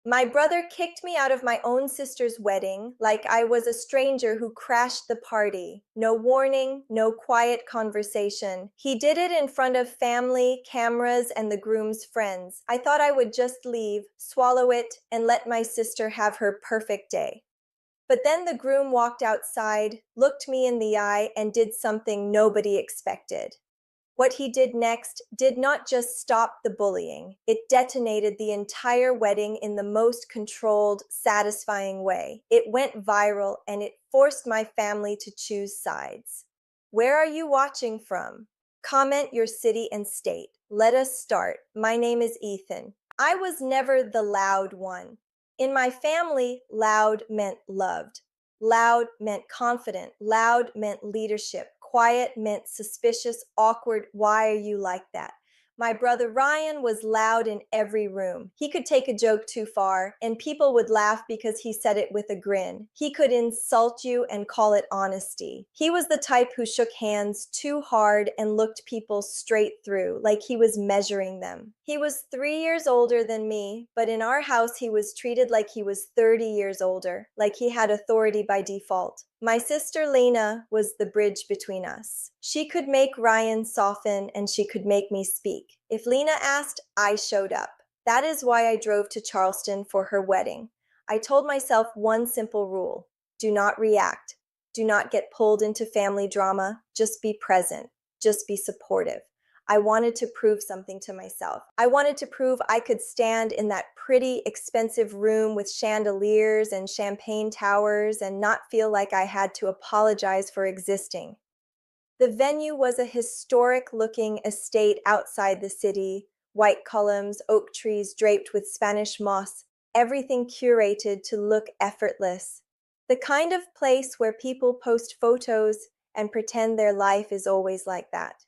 My brother kicked me out of my own sister's wedding like I was a stranger who crashed the party. No warning, no quiet conversation. He did it in front of family, cameras, and the groom's friends. I thought I would just leave, swallow it, and let my sister have her perfect day. But then the groom walked outside, looked me in the eye, and did something nobody expected. What he did next did not just stop the bullying, it detonated the entire wedding in the most controlled, satisfying way. It went viral and it forced my family to choose sides. Where are you watching from? Comment your city and state. Let us start. My name is Ethan. I was never the loud one. In my family, loud meant loved. Loud meant confident. Loud meant leadership. Quiet meant suspicious, awkward. Why are you like that? My brother Ryan was loud in every room. He could take a joke too far, and people would laugh because he said it with a grin. He could insult you and call it honesty. He was the type who shook hands too hard and looked people straight through, like he was measuring them. He was 3 years older than me, but in our house he was treated like he was 30 years older, like he had authority by default. My sister Lena was the bridge between us. She could make Ryan soften and she could make me speak. If Lena asked, I showed up. That is why I drove to Charleston for her wedding. I told myself one simple rule: do not react. Do not get pulled into family drama. Just be present. Just be supportive. I wanted to prove something to myself. I wanted to prove I could stand in that pretty, expensive room with chandeliers and champagne towers and not feel like I had to apologize for existing. The venue was a historic looking estate outside the city, white columns, oak trees draped with Spanish moss, everything curated to look effortless. The kind of place where people post photos and pretend their life is always like that.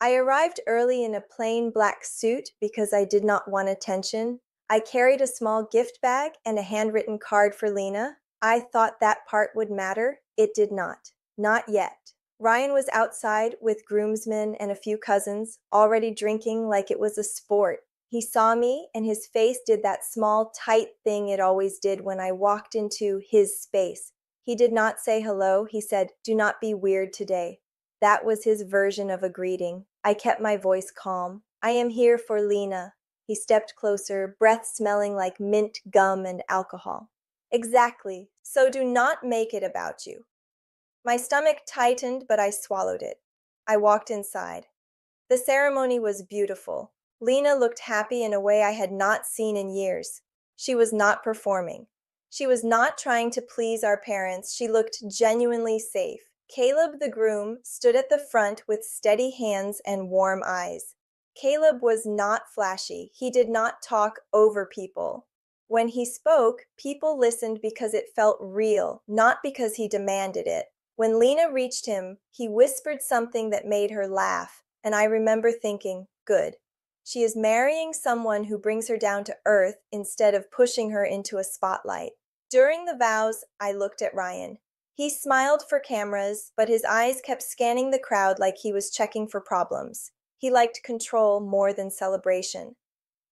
I arrived early in a plain black suit because I did not want attention. I carried a small gift bag and a handwritten card for Lena. I thought that part would matter. It did not. Not yet. Ryan was outside with groomsmen and a few cousins, already drinking like it was a sport. He saw me, and his face did that small, tight thing it always did when I walked into his space. He did not say hello. He said, "Do not be weird today." That was his version of a greeting. I kept my voice calm. "I am here for Lena." He stepped closer, breath smelling like mint, gum, and alcohol. "Exactly. So do not make it about you." My stomach tightened, but I swallowed it. I walked inside. The ceremony was beautiful. Lena looked happy in a way I had not seen in years. She was not performing. She was not trying to please our parents. She looked genuinely safe. Caleb, the groom, stood at the front with steady hands and warm eyes. Caleb was not flashy. He did not talk over people. When he spoke, people listened because it felt real, not because he demanded it. When Lena reached him, he whispered something that made her laugh, and I remember thinking, good. She is marrying someone who brings her down to earth instead of pushing her into a spotlight. During the vows, I looked at Ryan. He smiled for cameras, but his eyes kept scanning the crowd like he was checking for problems. He liked control more than celebration.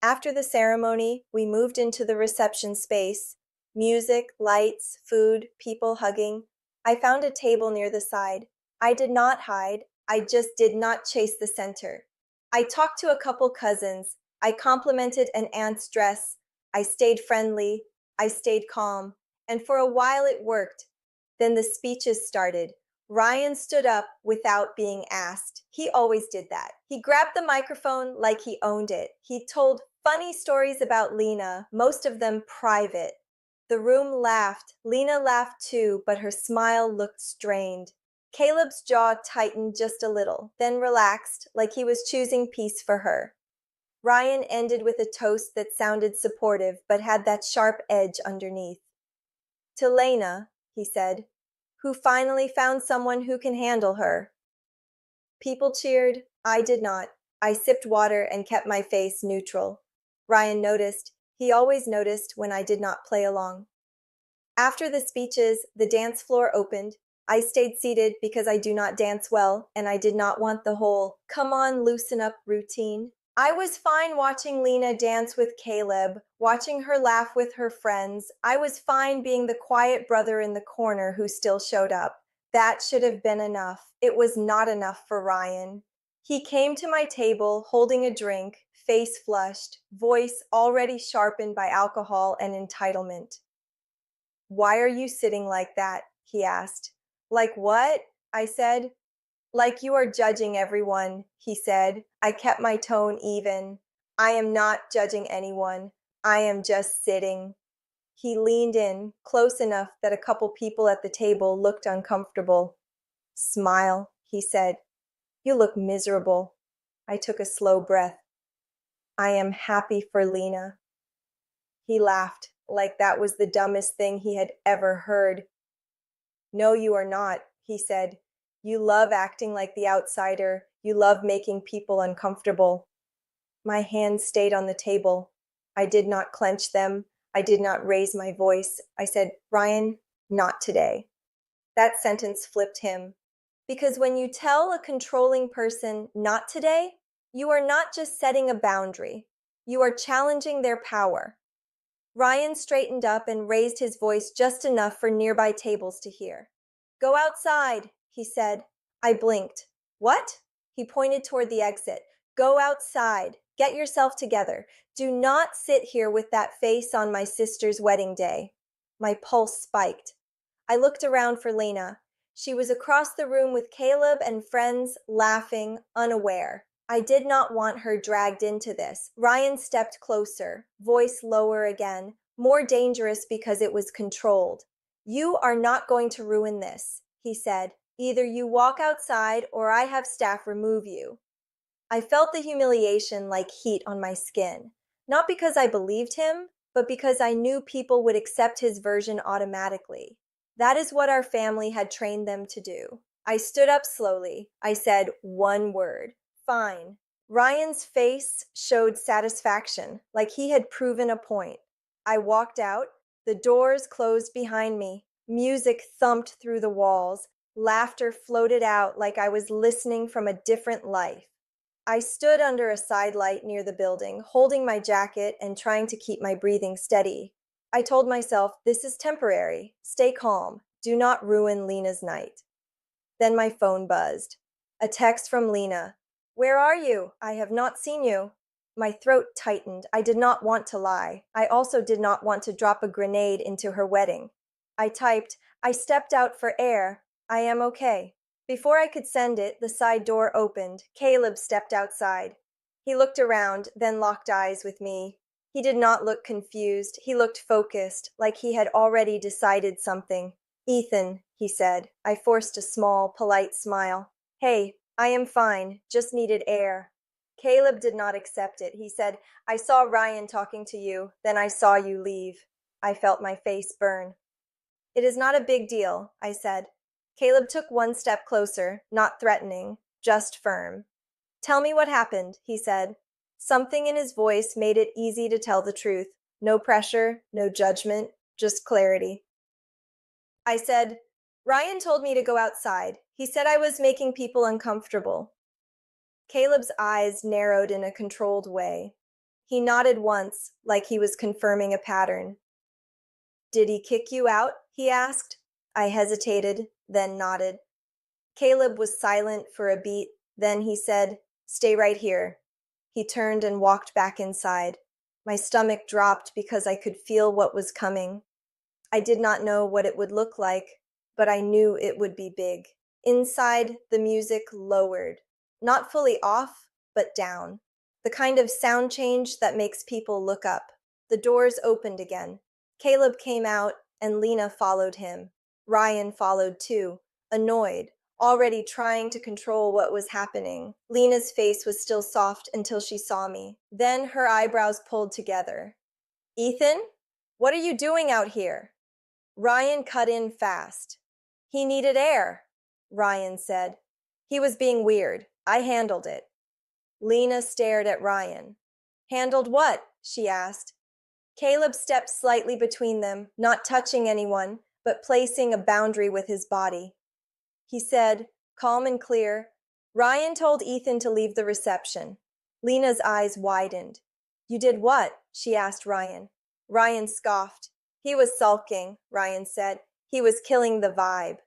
After the ceremony, we moved into the reception space. Music, lights, food, people hugging. I found a table near the side. I did not hide. I just did not chase the center. I talked to a couple cousins. I complimented an aunt's dress. I stayed friendly. I stayed calm. And for a while it worked. Then the speeches started. Ryan stood up without being asked. He always did that. He grabbed the microphone like he owned it. He told funny stories about Lena, most of them private. The room laughed. Lena laughed too, but her smile looked strained. Caleb's jaw tightened just a little, then relaxed, like he was choosing peace for her. Ryan ended with a toast that sounded supportive, but had that sharp edge underneath. "To Lena," he said, "who finally found someone who can handle her." People cheered. I did not. I sipped water and kept my face neutral. Ryan noticed. He always noticed when I did not play along. After the speeches, the dance floor opened. I stayed seated because I do not dance well, and I did not want the whole "come on, loosen up" routine. I was fine watching Lena dance with Caleb, watching her laugh with her friends. I was fine being the quiet brother in the corner who still showed up. That should have been enough. It was not enough for Ryan. He came to my table holding a drink, face flushed, voice already sharpened by alcohol and entitlement. "Why are you sitting like that?" he asked. "Like what?" I said. "Like you are judging everyone," he said. I kept my tone even. "I am not judging anyone. I am just sitting." He leaned in, close enough that a couple people at the table looked uncomfortable. "Smile," he said. "You look miserable." I took a slow breath. "I am happy for Lena." He laughed, like that was the dumbest thing he had ever heard. "No, you are not," he said. "You love acting like the outsider. You love making people uncomfortable." My hands stayed on the table. I did not clench them. I did not raise my voice. I said, "Ryan, not today." That sentence flipped him. Because when you tell a controlling person, "not today," you are not just setting a boundary. You are challenging their power. Ryan straightened up and raised his voice just enough for nearby tables to hear. "Go outside," he said. I blinked. "What?" He pointed toward the exit. "Go outside. Get yourself together. Do not sit here with that face on my sister's wedding day." My pulse spiked. I looked around for Lena. She was across the room with Caleb and friends, laughing, unaware. I did not want her dragged into this. Ryan stepped closer, voice lower again, more dangerous because it was controlled. "You are not going to ruin this," he said. "Either you walk outside or I have staff remove you." I felt the humiliation like heat on my skin. Not because I believed him, but because I knew people would accept his version automatically. That is what our family had trained them to do. I stood up slowly. I said one word. "Fine." Ryan's face showed satisfaction, like he had proven a point. I walked out. The doors closed behind me. Music thumped through the walls. Laughter floated out like I was listening from a different life. I stood under a side light near the building, holding my jacket and trying to keep my breathing steady. I told myself, this is temporary. Stay calm. Do not ruin Lena's night. Then my phone buzzed. A text from Lena. "Where are you? I have not seen you." My throat tightened. I did not want to lie. I also did not want to drop a grenade into her wedding. I typed, "I stepped out for air. I am okay." Before I could send it, the side door opened. Caleb stepped outside. He looked around, then locked eyes with me. He did not look confused. He looked focused, like he had already decided something. "Ethan," he said. I forced a small, polite smile. "Hey, I am fine. Just needed air." Caleb did not accept it. He said, "I saw Ryan talking to you, then I saw you leave." I felt my face burn. "It is not a big deal," I said. Caleb took one step closer, not threatening, just firm. "Tell me what happened," he said. Something in his voice made it easy to tell the truth. No pressure, no judgment, just clarity. I said, "Ryan told me to go outside. He said I was making people uncomfortable." Caleb's eyes narrowed in a controlled way. He nodded once, like he was confirming a pattern. "Did he kick you out?" he asked. I hesitated, then nodded. Caleb was silent for a beat, then he said, "Stay right here." He turned and walked back inside. My stomach dropped because I could feel what was coming. I did not know what it would look like, but I knew it would be big. Inside, the music lowered. Not fully off, but down. The kind of sound change that makes people look up. The doors opened again. Caleb came out, and Lena followed him. Ryan followed too, annoyed, already trying to control what was happening. Lena's face was still soft until she saw me. Then her eyebrows pulled together. "Ethan, what are you doing out here?" Ryan cut in fast. "He needed air," Ryan said. He was being weird. I handled it. Lena stared at Ryan. "Handled what?" she asked. Caleb stepped slightly between them, not touching anyone, but placing a boundary with his body. He said, calm and clear, "Ryan told Ethan to leave the reception." Lena's eyes widened. You did what? She asked Ryan. Ryan scoffed. He was sulking, Ryan said. He was killing the vibe.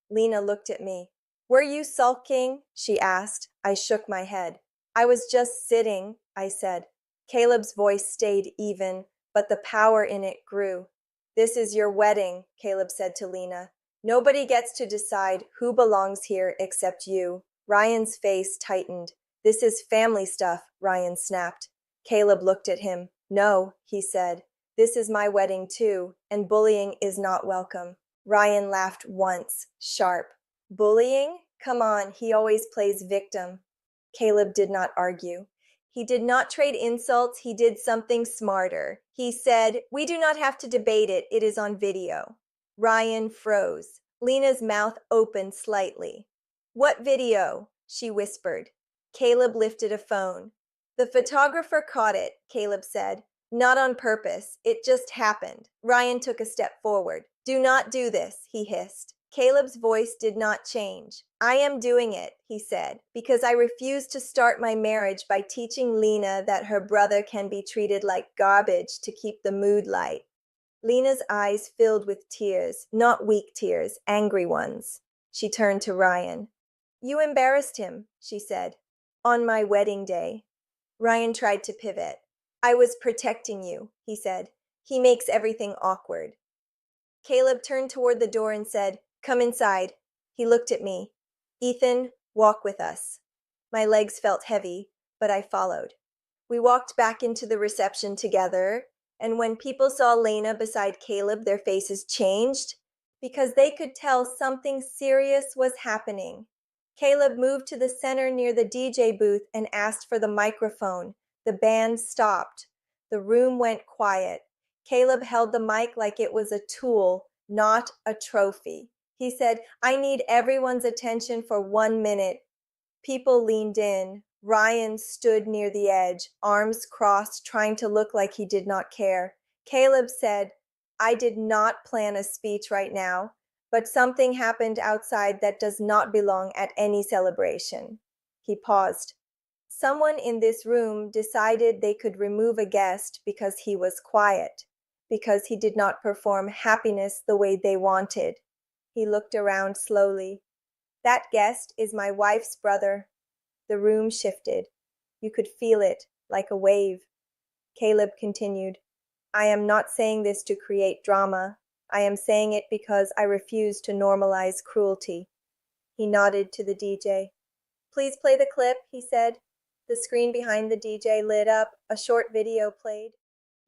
Lena looked at me. Were you sulking? She asked. I shook my head. I was just sitting, I said. Caleb's voice stayed even, but the power in it grew. This is your wedding, Caleb said to Lena. Nobody gets to decide who belongs here except you. Ryan's face tightened. This is family stuff, Ryan snapped. Caleb looked at him. No, he said. This is my wedding too, and bullying is not welcome. Ryan laughed once, sharp. Bullying? Come on, he always plays victim. Caleb did not argue. He did not trade insults, he did something smarter. He said, We do not have to debate it, it is on video. Ryan froze. Lena's mouth opened slightly. What video? She whispered. Caleb lifted a phone. The photographer caught it, Caleb said. Not on purpose, it just happened. Ryan took a step forward. Do not do this, he hissed. Caleb's voice did not change. I am doing it, he said, because I refuse to start my marriage by teaching Lena that her brother can be treated like garbage to keep the mood light. Lena's eyes filled with tears, not weak tears, angry ones. She turned to Ryan. You embarrassed him, she said. On my wedding day. Ryan tried to pivot. I was protecting you, he said. He makes everything awkward. Caleb turned toward the door and said, Come inside. He looked at me. Ethan, walk with us. My legs felt heavy, but I followed. We walked back into the reception together, and when people saw Lena beside Caleb, their faces changed because they could tell something serious was happening. Caleb moved to the center near the DJ booth and asked for the microphone. The band stopped. The room went quiet. Caleb held the mic like it was a tool, not a trophy. He said, I need everyone's attention for 1 minute. People leaned in. Ryan stood near the edge, arms crossed, trying to look like he did not care. Caleb said, I did not plan a speech right now, but something happened outside that does not belong at any celebration. He paused. Someone in this room decided they could remove a guest because he was quiet, because he did not perform happiness the way they wanted. He looked around slowly. That guest is my wife's brother. The room shifted. You could feel it, like a wave. Caleb continued, I am not saying this to create drama. I am saying it because I refuse to normalize cruelty. He nodded to the DJ. Please play the clip, he said. The screen behind the DJ lit up. A short video played.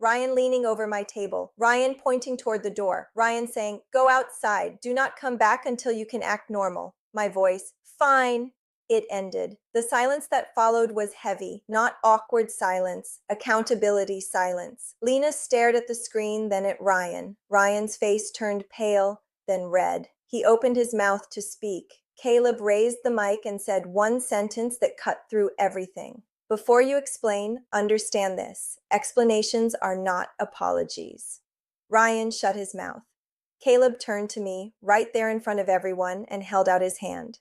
Ryan leaning over my table. Ryan pointing toward the door. Ryan saying, Go outside. Do not come back until you can act normal. My voice, Fine. It ended. The silence that followed was heavy, not awkward silence, accountability silence. Lena stared at the screen, then at Ryan. Ryan's face turned pale, then red. He opened his mouth to speak. Caleb raised the mic and said one sentence that cut through everything. Before you explain, understand this. Explanations are not apologies. Ryan shut his mouth. Caleb turned to me, right there in front of everyone, and held out his hand.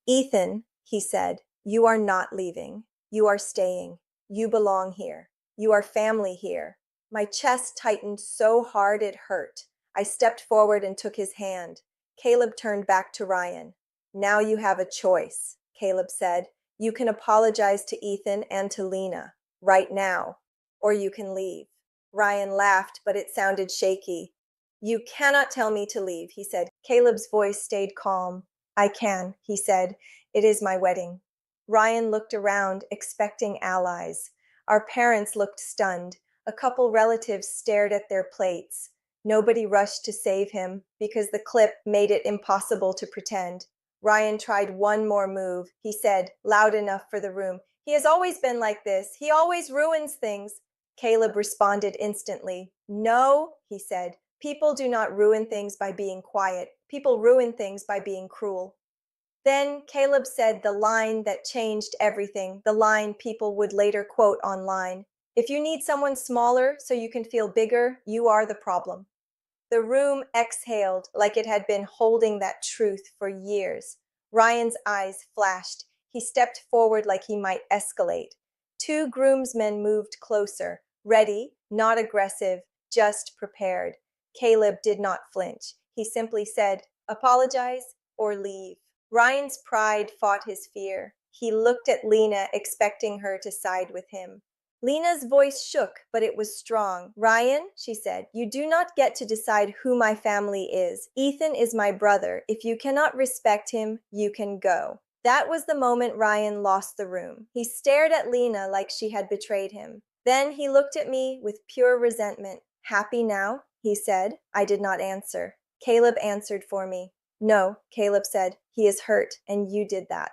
Ethan, he said, you are not leaving. You are staying. You belong here. You are family here. My chest tightened so hard it hurt. I stepped forward and took his hand. Caleb turned back to Ryan. Now you have a choice, Caleb said. You can apologize to Ethan and to Lena, right now, or you can leave. Ryan laughed, but it sounded shaky. You cannot tell me to leave, he said. Caleb's voice stayed calm. I can, he said. It is my wedding. Ryan looked around, expecting allies. Our parents looked stunned. A couple relatives stared at their plates. Nobody rushed to save him, because the clip made it impossible to pretend. Ryan tried one more move. He said, loud enough for the room, He has always been like this. He always ruins things. Caleb responded instantly. No, he said. People do not ruin things by being quiet. People ruin things by being cruel. Then Caleb said the line that changed everything, the line people would later quote online. If you need someone smaller so you can feel bigger, you are the problem. The room exhaled like it had been holding that truth for years. Ryan's eyes flashed. He stepped forward like he might escalate. Two groomsmen moved closer, ready, not aggressive, just prepared. Caleb did not flinch. He simply said, "Apologize or leave." Ryan's pride fought his fear. He looked at Lena, expecting her to side with him. Lena's voice shook, but it was strong. "Ryan," she said, "you do not get to decide who my family is. Ethan is my brother. If you cannot respect him, you can go." That was the moment Ryan lost the room. He stared at Lena like she had betrayed him. Then he looked at me with pure resentment. "Happy now?" he said. I did not answer. Caleb answered for me. "No," Caleb said. "He is hurt, and you did that."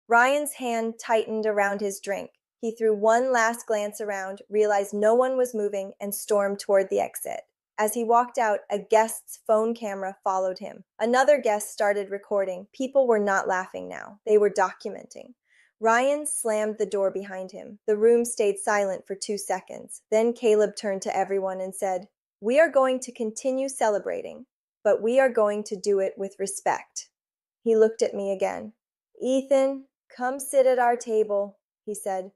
Ryan's hand tightened around his drink. He threw one last glance around, realized no one was moving, and stormed toward the exit. As he walked out, a guest's phone camera followed him. Another guest started recording. People were not laughing now. They were documenting. Ryan slammed the door behind him. The room stayed silent for 2 seconds. Then Caleb turned to everyone and said, "We are going to continue celebrating, but we are going to do it with respect." He looked at me again. "Ethan, come sit at our table," he said.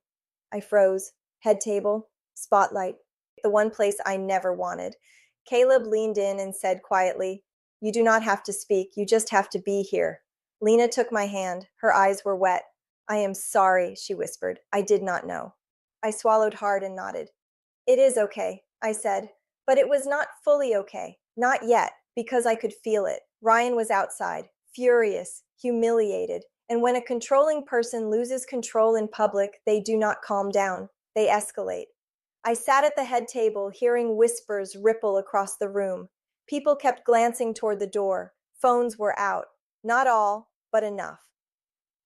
I froze. Head table, spotlight, the one place I never wanted. Caleb leaned in and said quietly, "You do not have to speak, you just have to be here." Lena took my hand. Her eyes were wet. "I am sorry," she whispered. "I did not know." I swallowed hard and nodded. "It is okay," I said. But it was not fully okay. Not yet, because I could feel it. Ryan was outside, furious, humiliated. And when a controlling person loses control in public, they do not calm down. They escalate. I sat at the head table, hearing whispers ripple across the room. People kept glancing toward the door. Phones were out. Not all, but enough.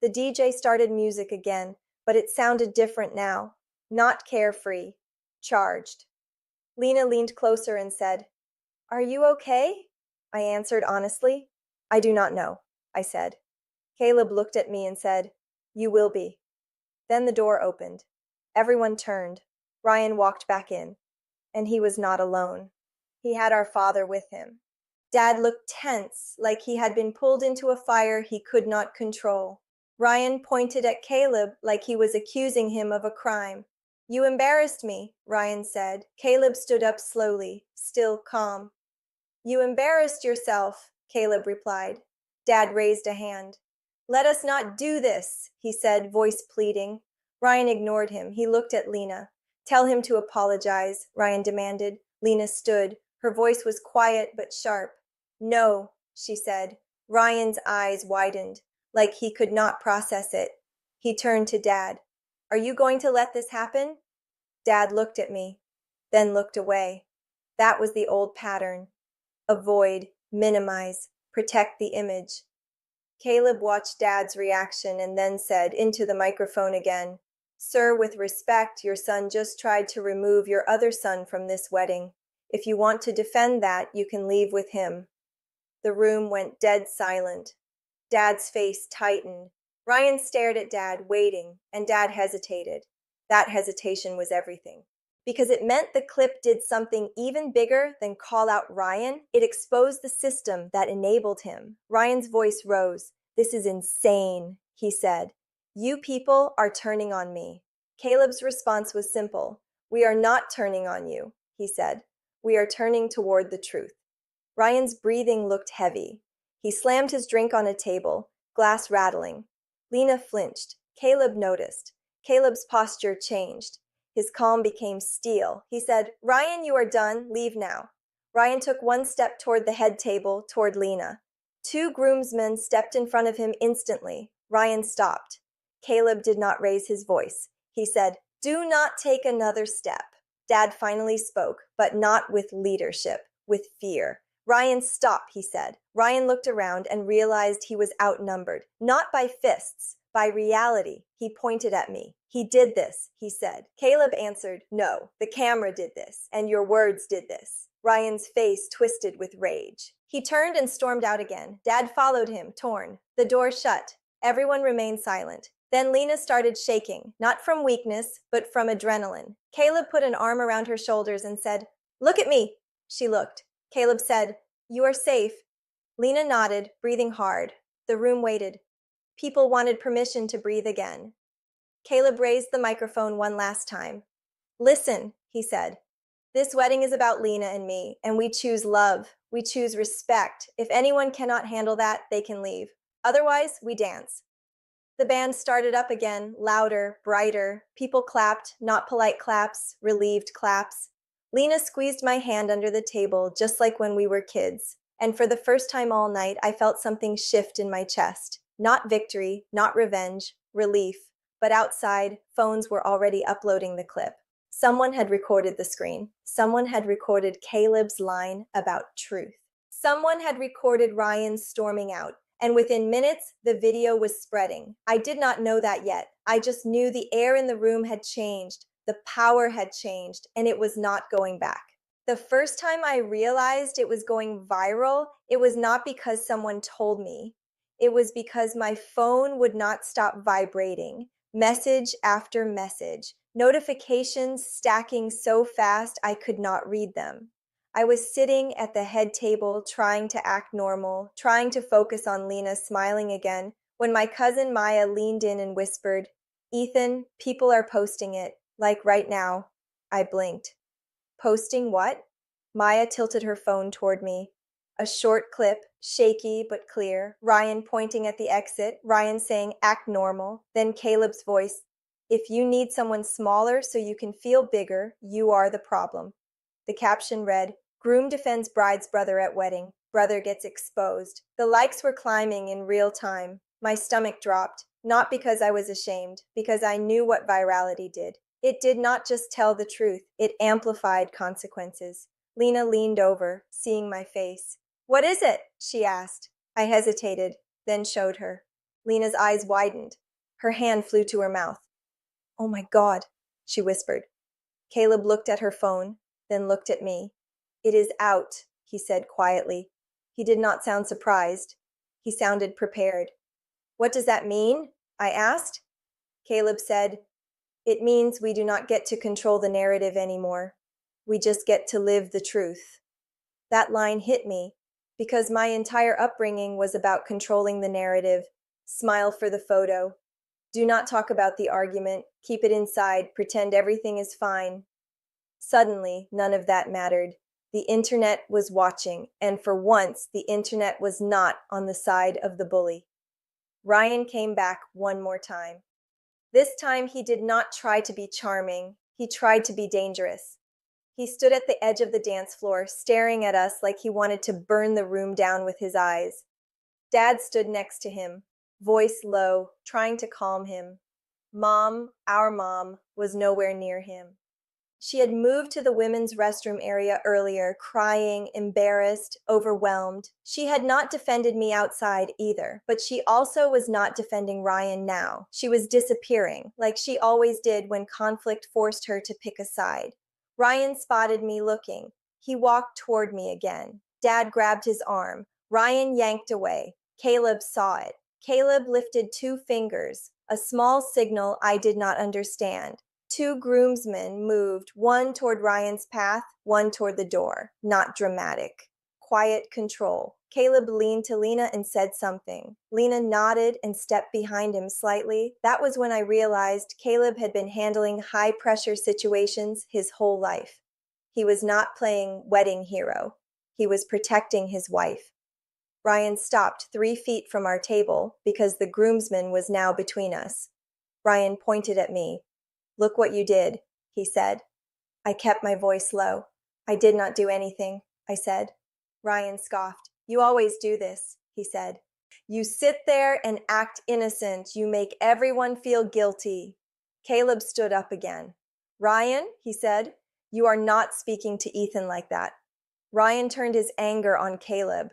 The DJ started music again, but it sounded different now. Not carefree. Charged. Lena leaned closer and said, "Are you okay?" I answered honestly, "I do not know," I said. Caleb looked at me and said, "You will be." Then the door opened. Everyone turned. Ryan walked back in. And he was not alone. He had our father with him. Dad looked tense, like he had been pulled into a fire he could not control. Ryan pointed at Caleb like he was accusing him of a crime. "You embarrassed me," Ryan said. Caleb stood up slowly, still calm. "You embarrassed yourself," Caleb replied. Dad raised a hand. "Let us not do this," he said, voice pleading. Ryan ignored him. He looked at Lena. "Tell him to apologize," Ryan demanded. Lena stood. Her voice was quiet but sharp. "No," she said. Ryan's eyes widened, like he could not process it. He turned to Dad. "Are you going to let this happen?" Dad looked at me, then looked away. That was the old pattern. Avoid, minimize, protect the image. Caleb watched Dad's reaction and then said into the microphone again, "Sir, with respect, your son just tried to remove your other son from this wedding. If you want to defend that, you can leave with him." The room went dead silent. Dad's face tightened. Ryan stared at Dad, waiting, and Dad hesitated. That hesitation was everything. Because it meant the clip did something even bigger than call out Ryan. It exposed the system that enabled him. Ryan's voice rose. "This is insane," he said. "You people are turning on me." Caleb's response was simple. "We are not turning on you," he said. "We are turning toward the truth." Ryan's breathing looked heavy. He slammed his drink on a table, glass rattling. Lena flinched. Caleb noticed. Caleb's posture changed. His calm became steel. He said, "Ryan, you are done. Leave now." Ryan took one step toward the head table, toward Lena. Two groomsmen stepped in front of him instantly. Ryan stopped. Caleb did not raise his voice. He said, "Do not take another step." Dad finally spoke, but not with leadership, with fear. "Ryan, stop," he said. Ryan looked around and realized he was outnumbered, not by fists, by reality. He pointed at me. "He did this," he said. Caleb answered, "No, the camera did this, and your words did this." Ryan's face twisted with rage. He turned and stormed out again. Dad followed him, torn. The door shut. Everyone remained silent. Then Lena started shaking, not from weakness, but from adrenaline. Caleb put an arm around her shoulders and said, "Look at me." She looked. Caleb said, "You are safe." Lena nodded, breathing hard. The room waited. People wanted permission to breathe again. Caleb raised the microphone one last time. Listen, he said. This wedding is about Lena and me, and we choose love. We choose respect. If anyone cannot handle that, they can leave. Otherwise, we dance. The band started up again, louder, brighter. People clapped, not polite claps, relieved claps. Lena squeezed my hand under the table, just like when we were kids. And for the first time all night, I felt something shift in my chest. Not victory, not revenge, relief. But outside, phones were already uploading the clip. Someone had recorded the screen. Someone had recorded Caleb's line about truth. Someone had recorded Ryan storming out. And within minutes, the video was spreading. I did not know that yet. I just knew the air in the room had changed, the power had changed, and it was not going back. The first time I realized it was going viral, it was not because someone told me. It was because my phone would not stop vibrating, message after message, notifications stacking so fast I could not read them. I was sitting at the head table trying to act normal, trying to focus on Lena smiling again, when my cousin Maya leaned in and whispered, Ethan, people are posting it, like right now. I blinked. Posting what? Maya tilted her phone toward me. A short clip, shaky but clear, Ryan pointing at the exit, Ryan saying, act normal, then Caleb's voice, if you need someone smaller so you can feel bigger, you are the problem. The caption read, Groom defends bride's brother at wedding. Brother gets exposed. The likes were climbing in real time. My stomach dropped, not because I was ashamed, because I knew what virality did. It did not just tell the truth, it amplified consequences. Lena leaned over, seeing my face. What is it? She asked. I hesitated, then showed her. Lena's eyes widened. Her hand flew to her mouth. Oh my God, she whispered. Caleb looked at her phone, then looked at me. It is out, he said quietly. He did not sound surprised. He sounded prepared. What does that mean? I asked. Caleb said, it means we do not get to control the narrative anymore. We just get to live the truth. That line hit me, because my entire upbringing was about controlling the narrative. Smile for the photo. Do not talk about the argument. Keep it inside. Pretend everything is fine. Suddenly, none of that mattered. The internet was watching, and for once, the internet was not on the side of the bully. Ryan came back one more time. This time, he did not try to be charming. He tried to be dangerous. He stood at the edge of the dance floor, staring at us like he wanted to burn the room down with his eyes. Dad stood next to him, voice low, trying to calm him. Mom, our mom, was nowhere near him. She had moved to the women's restroom area earlier, crying, embarrassed, overwhelmed. She had not defended me outside either, but she also was not defending Ryan now. She was disappearing, like she always did when conflict forced her to pick a side. Ryan spotted me looking. He walked toward me again. Dad grabbed his arm. Ryan yanked away. Caleb saw it. Caleb lifted 2 fingers, a small signal I did not understand. 2 groomsmen moved, one toward Ryan's path, one toward the door. Not dramatic. Quiet control. Caleb leaned to Lena and said something. Lena nodded and stepped behind him slightly. That was when I realized Caleb had been handling high-pressure situations his whole life. He was not playing wedding hero. He was protecting his wife. Ryan stopped 3 feet from our table because the groomsman was now between us. Ryan pointed at me. Look what you did, he said. I kept my voice low. I did not do anything, I said. Ryan scoffed. You always do this, he said. You sit there and act innocent. You make everyone feel guilty. Caleb stood up again. Ryan, he said, you are not speaking to Ethan like that. Ryan turned his anger on Caleb.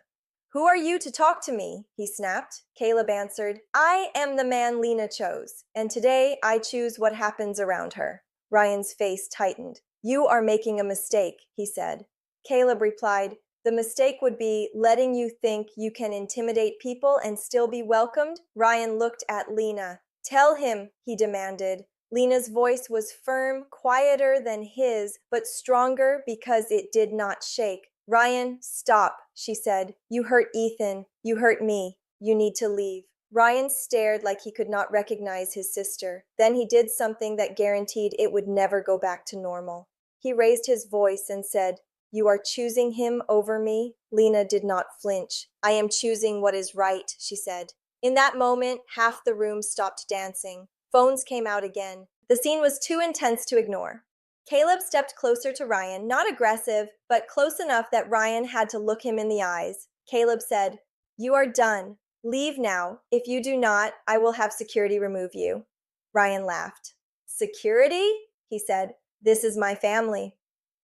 Who are you to talk to me? He snapped. Caleb answered, I am the man Lena chose, and today I choose what happens around her. Ryan's face tightened. You are making a mistake, he said. Caleb replied, the mistake would be letting you think you can intimidate people and still be welcomed. Ryan looked at Lena. Tell him, he demanded. Lena's voice was firm, quieter than his, but stronger because it did not shake. Ryan, stop, she said. You hurt Ethan. You hurt me. You need to leave. Ryan stared like he could not recognize his sister. Then he did something that guaranteed it would never go back to normal. He raised his voice and said, "You are choosing him over me?" Lena did not flinch. "I am choosing what is right," she said. In that moment, half the room stopped dancing. Phones came out again. The scene was too intense to ignore. Caleb stepped closer to Ryan, not aggressive, but close enough that Ryan had to look him in the eyes. Caleb said, "You are done. Leave now. If you do not, I will have security remove you." Ryan laughed. "Security?" he said. "This is my family."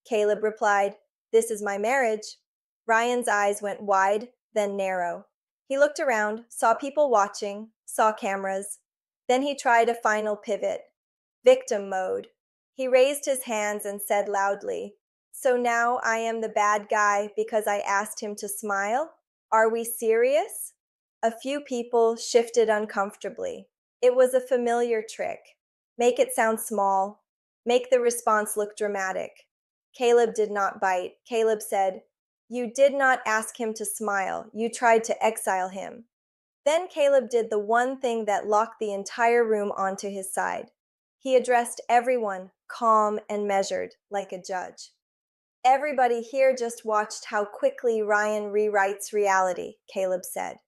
Caleb replied, "This is my marriage." Ryan's eyes went wide, then narrow. He looked around, saw people watching, saw cameras. Then he tried a final pivot. Victim mode. He raised his hands and said loudly, "So now I am the bad guy because I asked him to smile? Are we serious?" A few people shifted uncomfortably. It was a familiar trick. Make it sound small. Make the response look dramatic. Caleb did not bite. Caleb said, "You did not ask him to smile. You tried to exile him." Then Caleb did the one thing that locked the entire room onto his side. He addressed everyone, calm and measured, like a judge. "Everybody here just watched how quickly Ryan rewrites reality," Caleb said.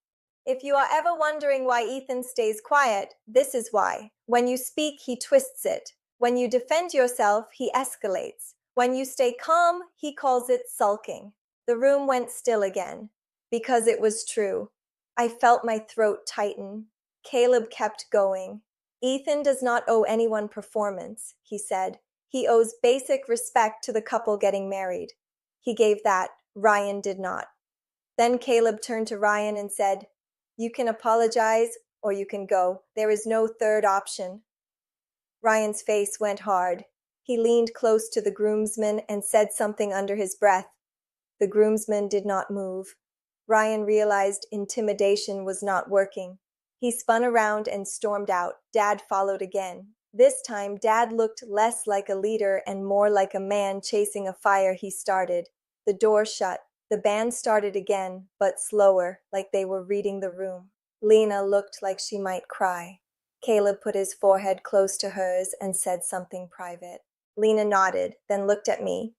"If you are ever wondering why Ethan stays quiet, this is why. When you speak, he twists it. When you defend yourself, he escalates. When you stay calm, he calls it sulking." The room went still again. Because it was true. I felt my throat tighten. Caleb kept going. "Ethan does not owe anyone performance," he said. "He owes basic respect to the couple getting married." He gave that. Ryan did not. Then Caleb turned to Ryan and said, "You can apologize or you can go. There is no third option." Ryan's face went hard. He leaned close to the groomsman and said something under his breath. The groomsman did not move. Ryan realized intimidation was not working. He spun around and stormed out. Dad followed again. This time, Dad looked less like a leader and more like a man chasing a fire he started. The door shut. The band started again, but slower, like they were reading the room. Lena looked like she might cry. Caleb put his forehead close to hers and said something private. Lena nodded, then looked at me.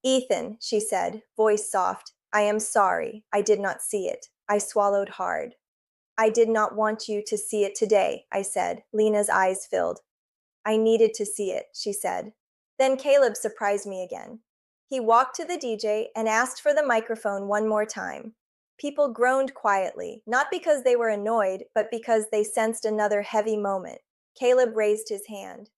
"Ethan," she said, voice soft, "I am sorry. I did not see it." I swallowed hard. "I did not want you to see it today," I said. Lena's eyes filled. "I needed to see it," she said. Then Caleb surprised me again. He walked to the DJ and asked for the microphone one more time. People groaned quietly, not because they were annoyed, but because they sensed another heavy moment. Caleb raised his hand.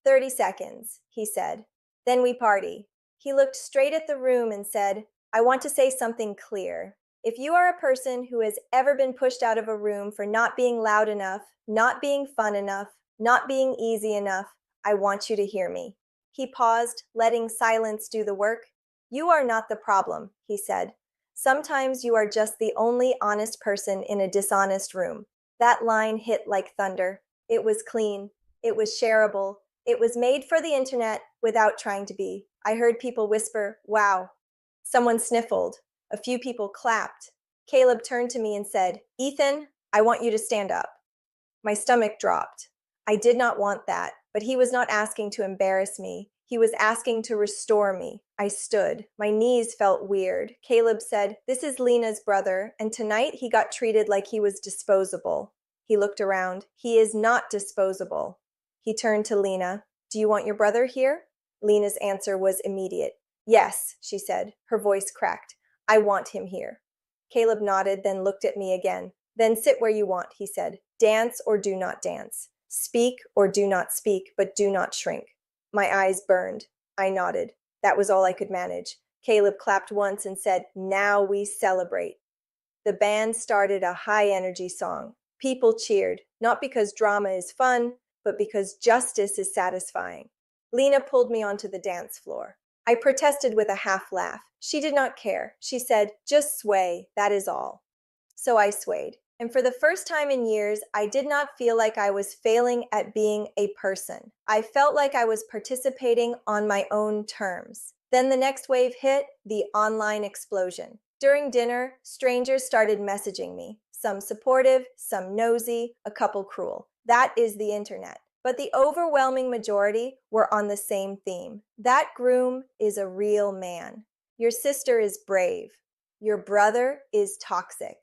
30 seconds, he said. "Then we party." He looked straight at the room and said, "I want to say something clear. If you are a person who has ever been pushed out of a room for not being loud enough, not being fun enough, not being easy enough, I want you to hear me." He paused, letting silence do the work. "You are not the problem," he said. "Sometimes you are just the only honest person in a dishonest room." That line hit like thunder. It was clean. It was shareable. It was made for the internet without trying to be. I heard people whisper, "Wow." Someone sniffled. A few people clapped. Caleb turned to me and said, "Ethan, I want you to stand up." My stomach dropped. I did not want that, but he was not asking to embarrass me. He was asking to restore me. I stood. My knees felt weird. Caleb said, "This is Lena's brother, and tonight he got treated like he was disposable." He looked around. "He is not disposable." He turned to Lena. "Do you want your brother here?" Lena's answer was immediate. "Yes," she said. Her voice cracked. "I want him here." Caleb nodded, then looked at me again. "Then sit where you want," he said. "Dance or do not dance. Speak or do not speak, but do not shrink." My eyes burned. I nodded. That was all I could manage. Caleb clapped once and said, "Now we celebrate." The band started a high-energy song. People cheered, not because drama is fun, but because justice is satisfying. Lena pulled me onto the dance floor. I protested with a half laugh. She did not care. She said, "Just sway, that is all." So I swayed. And for the first time in years, I did not feel like I was failing at being a person. I felt like I was participating on my own terms. Then the next wave hit, the online explosion. During dinner, strangers started messaging me. Some supportive, some nosy, a couple cruel. That is the internet. But the overwhelming majority were on the same theme. That groom is a real man. Your sister is brave. Your brother is toxic.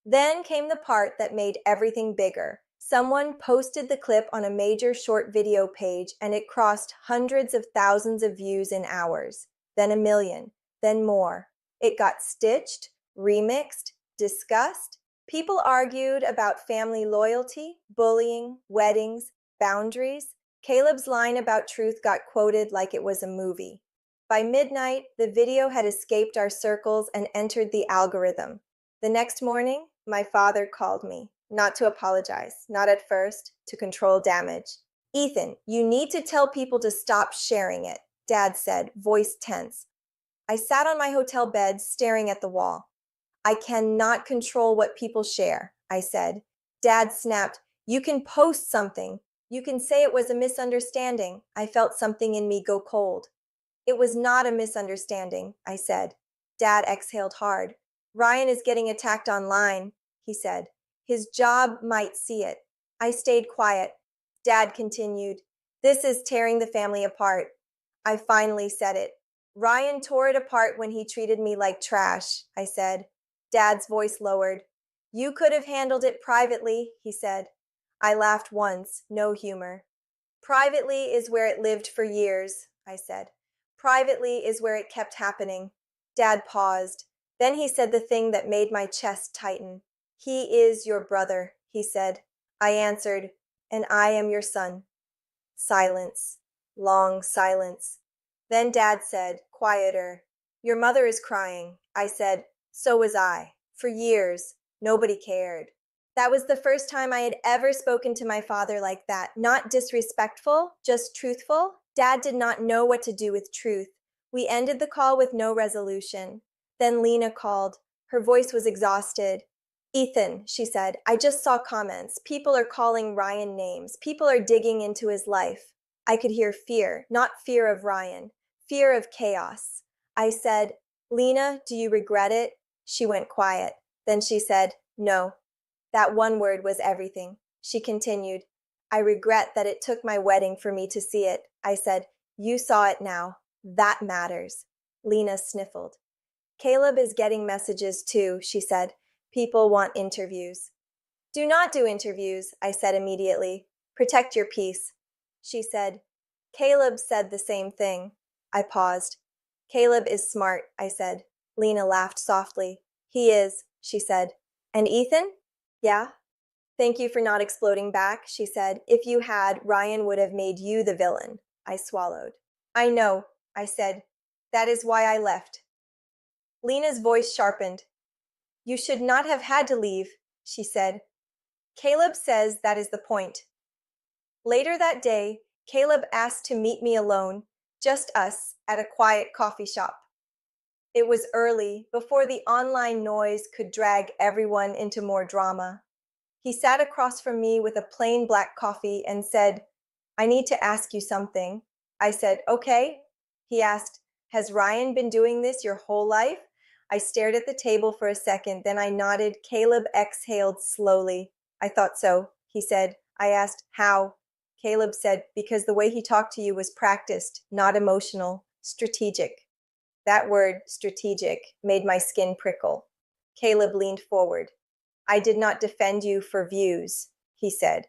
Then came the part that made everything bigger. Someone posted the clip on a major short video page and it crossed hundreds of thousands of views in hours, then a million, then more. It got stitched, remixed, discussed. People argued about family loyalty, bullying, weddings, boundaries. Caleb's line about truth got quoted like it was a movie. By midnight, the video had escaped our circles and entered the algorithm. The next morning, my father called me, not to apologize, not at first, to control damage. Ethan, you need to tell people to stop sharing it, Dad said, voice tense. I sat on my hotel bed, staring at the wall. I cannot control what people share, I said. Dad snapped, you can post something. You can say it was a misunderstanding. I felt something in me go cold. It was not a misunderstanding, I said. Dad exhaled hard. Ryan is getting attacked online, he said. His job might see it. I stayed quiet. Dad continued, this is tearing the family apart. I finally said it. Ryan tore it apart when he treated me like trash, I said. Dad's voice lowered. You could have handled it privately, he said. I laughed once, no humor. Privately is where it lived for years, I said. Privately is where it kept happening. Dad paused. Then he said the thing that made my chest tighten. He is your brother, he said. I answered, and I am your son. Silence. Long silence. Then Dad said, quieter, your mother is crying. I said, so was I. For years, nobody cared. That was the first time I had ever spoken to my father like that. Not disrespectful, just truthful. Dad did not know what to do with truth. We ended the call with no resolution. Then Lena called. Her voice was exhausted. Ethan, she said, I just saw comments. People are calling Ryan names. People are digging into his life. I could hear fear, not fear of Ryan, fear of chaos. I said, Lena, do you regret it? She went quiet. Then she said, no. That one word was everything. She continued, I regret that it took my wedding for me to see it. I said, you saw it now. That matters. Lena sniffled. Caleb is getting messages too, she said. People want interviews. Do not do interviews, I said immediately. Protect your peace. She said, Caleb said the same thing. I paused. Caleb is smart, I said. Lena laughed softly. He is, she said. And Ethan? Yeah? Thank you for not exploding back, she said. If you had, Ryan would have made you the villain. I swallowed. I know, I said. That is why I left. Lena's voice sharpened. You should not have had to leave, she said. Caleb says that is the point. Later that day, Caleb asked to meet me alone, just us, at a quiet coffee shop. It was early, before the online noise could drag everyone into more drama. He sat across from me with a plain black coffee and said, I need to ask you something. I said, okay. He asked, has Ryan been doing this your whole life? I stared at the table for a second, then I nodded. Caleb exhaled slowly. I thought so, he said. I asked, how? Caleb said, because the way he talked to you was practiced, not emotional, strategic. That word, strategic, made my skin prickle. Caleb leaned forward. I did not defend you for views, he said.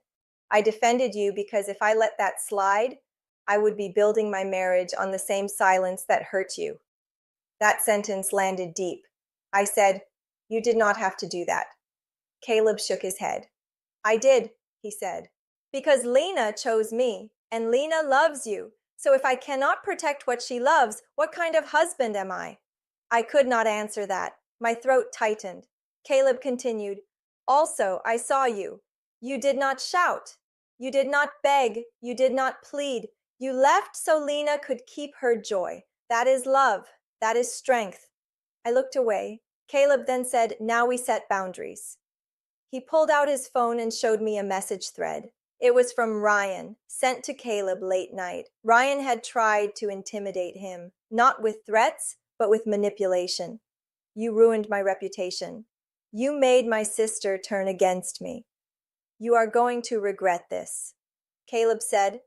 I defended you because if I let that slide, I would be building my marriage on the same silence that hurt you. That sentence landed deep. I said, you did not have to do that. Caleb shook his head. I did, he said, because Lena chose me, and Lena loves you. So if I cannot protect what she loves, what kind of husband am I? I could not answer that. My throat tightened. Caleb continued, also, I saw you. You did not shout. You did not beg. You did not plead. You left so Lena could keep her joy. That is love. That is strength. I looked away. Caleb then said, now we set boundaries. He pulled out his phone and showed me a message thread. It was from Ryan, sent to Caleb late night. Ryan had tried to intimidate him, not with threats, but with manipulation. You ruined my reputation. You made my sister turn against me. You are going to regret this. Caleb said,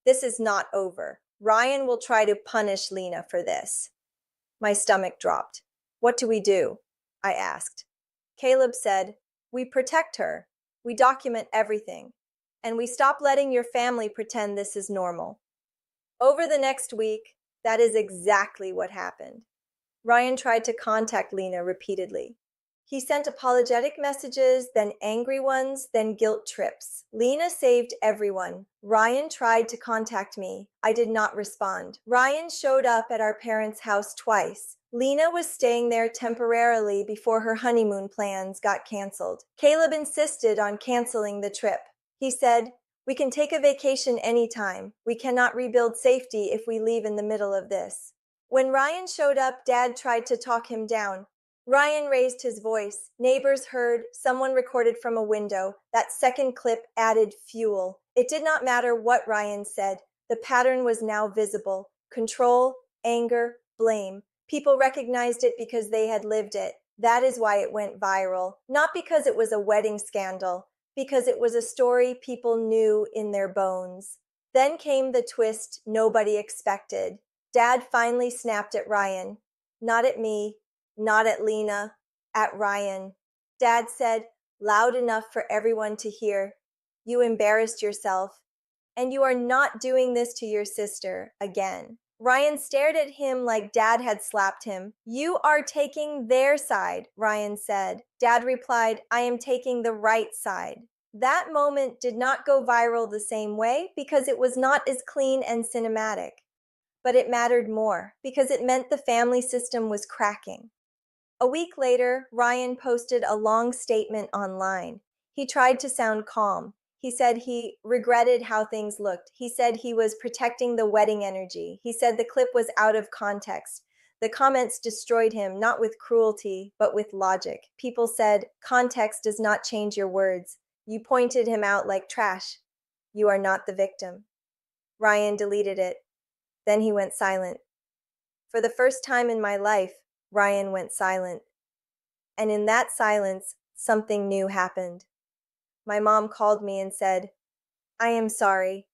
This is not over. Ryan will try to punish Lena for this. My stomach dropped. What do we do? I asked. Caleb said, We protect her. We document everything. And we stop letting your family pretend this is normal. Over the next week, that is exactly what happened. Ryan tried to contact Lena repeatedly. He sent apologetic messages, then angry ones, then guilt trips. Lena saved everyone. Ryan tried to contact me. I did not respond. Ryan showed up at our parents' house twice. Lena was staying there temporarily before her honeymoon plans got canceled. Caleb insisted on canceling the trip. He said, We can take a vacation anytime. We cannot rebuild safety if we leave in the middle of this. When Ryan showed up, Dad tried to talk him down. Ryan raised his voice. Neighbors heard. Someone recorded from a window. That second clip added fuel. It did not matter what Ryan said. The pattern was now visible. Control, anger, blame. People recognized it because they had lived it. That is why it went viral. Not because it was a wedding scandal, because it was a story people knew in their bones. Then came the twist nobody expected. Dad finally snapped at Ryan. Not at me, not at Lena, at Ryan. Dad said, loud enough for everyone to hear, You embarrassed yourself, and you are not doing this to your sister again. Ryan stared at him like Dad had slapped him. You are taking their side, Ryan said. Dad replied, I am taking the right side. That moment did not go viral the same way because it was not as clean and cinematic. But it mattered more because it meant the family system was cracking. A week later, Ryan posted a long statement online. He tried to sound calm. He said he regretted how things looked. He said he was protecting the wedding energy. He said the clip was out of context. The comments destroyed him, not with cruelty, but with logic. People said, Context does not change your words. You pointed him out like trash. You are not the victim. Ryan deleted it. Then he went silent. For the first time in my life, Ryan went silent. And in that silence, something new happened. My mom called me and said, I am sorry.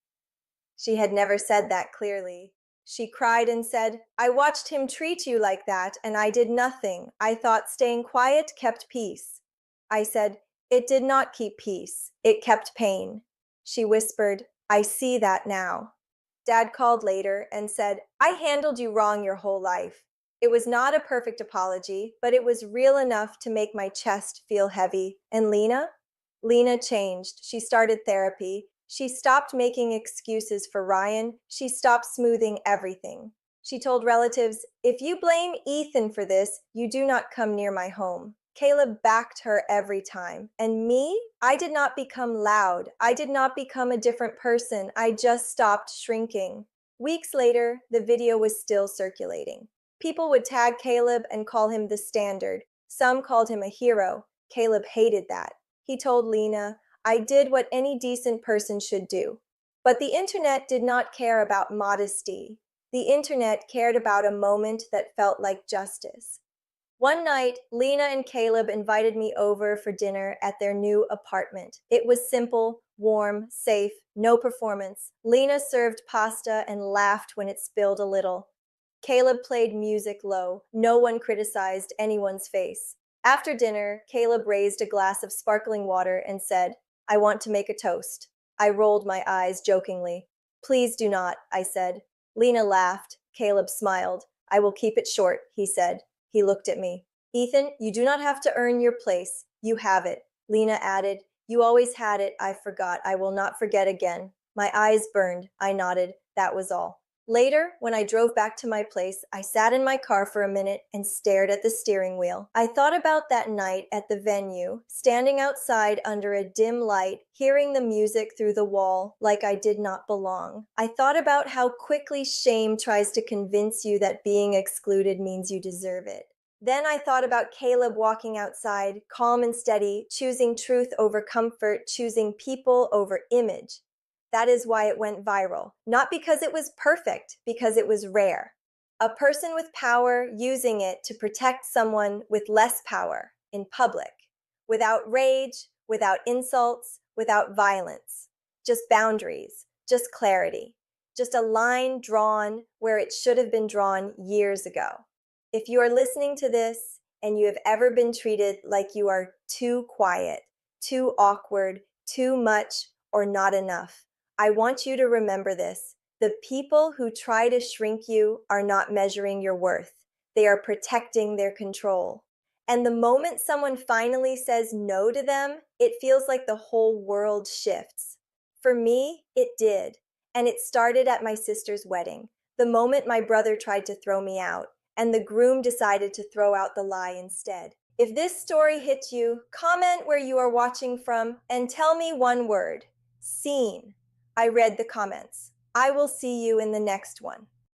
She had never said that clearly. She cried and said, I watched him treat you like that, and I did nothing. I thought staying quiet kept peace. I said, It did not keep peace. It kept pain. She whispered, I see that now. Dad called later and said, I handled you wrong your whole life. It was not a perfect apology, but it was real enough to make my chest feel heavy. And Lena? Lena changed. She started therapy. She stopped making excuses for Ryan. She stopped smoothing everything. She told relatives, If you blame Ethan for this, you do not come near my home. Caleb backed her every time. And me? I did not become loud. I did not become a different person. I just stopped shrinking. Weeks later, the video was still circulating. People would tag Caleb and call him the standard. Some called him a hero. Caleb hated that. He told Lena, I did what any decent person should do. But the internet did not care about modesty. The internet cared about a moment that felt like justice. One night, Lena and Caleb invited me over for dinner at their new apartment. It was simple, warm, safe, no performance. Lena served pasta and laughed when it spilled a little. Caleb played music low. No one criticized anyone's face. After dinner, Caleb raised a glass of sparkling water and said, I want to make a toast. I rolled my eyes jokingly. Please do not, I said. Lena laughed. Caleb smiled. I will keep it short, he said. He looked at me. Ethan, you do not have to earn your place. You have it. Lena added, You always had it. I forgot. I will not forget again. My eyes burned. I nodded. That was all. Later, when I drove back to my place, I sat in my car for a minute and stared at the steering wheel. I thought about that night at the venue, standing outside under a dim light, hearing the music through the wall like I did not belong. I thought about how quickly shame tries to convince you that being excluded means you deserve it. Then I thought about Caleb walking outside, calm and steady, choosing truth over comfort, choosing people over image. That is why it went viral. Not because it was perfect, because it was rare. A person with power using it to protect someone with less power in public. without rage, without insults, without violence. Just boundaries, just clarity, just a line drawn where it should have been drawn years ago. If you are listening to this and you have ever been treated like you are too quiet, too awkward, too much, or not enough, I want you to remember this. The people who try to shrink you are not measuring your worth. They are protecting their control. And the moment someone finally says no to them, it feels like the whole world shifts. For me, it did. And it started at my sister's wedding, the moment my brother tried to throw me out, and the groom decided to throw out the lie instead. If this story hit you, comment where you are watching from and tell me one word: seen. I read the comments. I will see you in the next one.